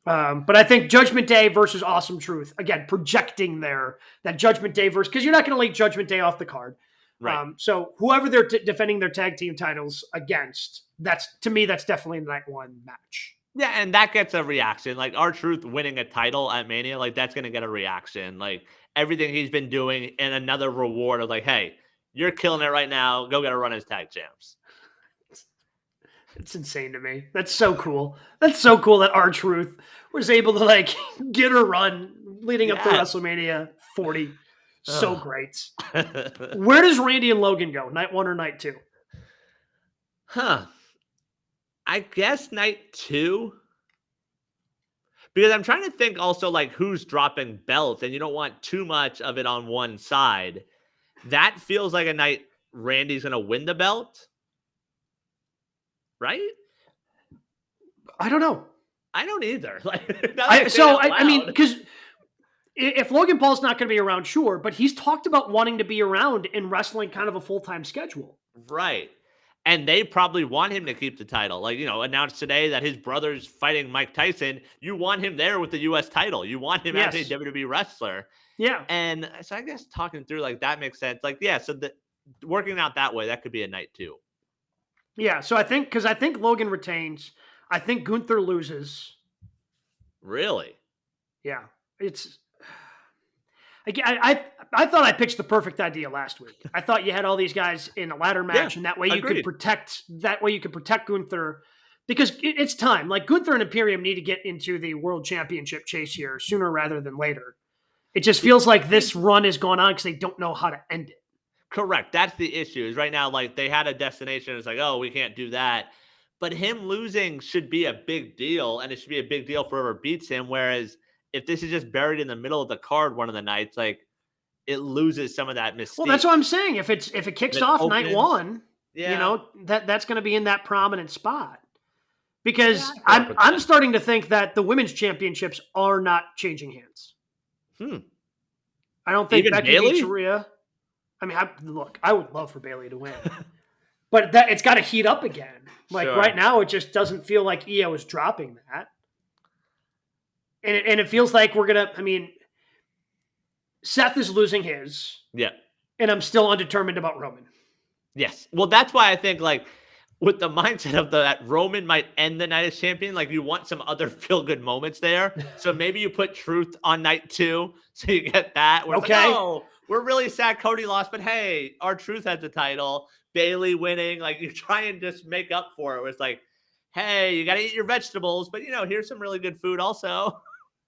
But I think Judgment Day versus Awesome Truth, again, projecting that Judgment Day versus, because you're not going to leave Judgment Day off the card. Right. So whoever they're defending their tag team titles against, to me, that's definitely a night one match. Yeah, and that gets a reaction. Like R-Truth winning a title at Mania, like that's going to get a reaction. Like everything he's been doing and another reward of like, hey, you're killing it right now. Go get a run as tag champs. It's insane to me. That's so cool. That's so cool that R-Truth was able to like get a run leading up to WrestleMania 40. So great. Where does Randy and Logan go? Night one or night two? I guess night two. Because I'm trying to think also like who's dropping belts, and you don't want too much of it on one side. That feels like a night Randy's going to win the belt. Right? I don't know. I don't either. Like, I mean, because if Logan Paul's not going to be around, sure, but he's talked about wanting to be around in wrestling kind of a full-time schedule. Right. And they probably want him to keep the title. Like, announced today that his brother's fighting Mike Tyson. You want him there with the U.S. title. You want him as a WWE wrestler. Yeah. And so I guess talking through, like, that makes sense. Like, yeah, so working out that way, that could be a night two. Yeah, so I think Logan retains. I think Gunther loses. Really? Yeah. It's... I thought I pitched the perfect idea last week. I thought you had all these guys in a ladder match, and that way you could protect. That way you could protect Gunther, because it's time. Like Gunther and Imperium need to get into the World Championship chase here sooner rather than later. It just feels like this run is going on because they don't know how to end it. Correct. That's the issue. Is right now, like they had a destination. It's like, oh, we can't do that. But him losing should be a big deal, and it should be a big deal for whoever beats him. Whereas if this is just buried in the middle of the card one of the nights, like it loses some of that mystique. Well, that's what I'm saying. If it kicks off night one, that's going to be in that prominent spot. Because I'm starting to think that the women's championships are not changing hands. I don't think Becky beats Rhea. I mean, I would love for Bayley to win. But it's got to heat up again. Like right now, it just doesn't feel like Io is dropping that. And it feels like we're going to, I mean, Seth is losing his. Yeah. And I'm still undetermined about Roman. Yes. Well, that's why I think like with the mindset of that Roman might end the night as champion, like you want some other feel-good moments there. So maybe you put Truth on night two so you get that. Where it's like, oh, we're really sad Cody lost, but hey, R-Truth has the title. Bayley winning. Like you try and just make up for it. Where it's like, hey, you got to eat your vegetables, but here's some really good food also.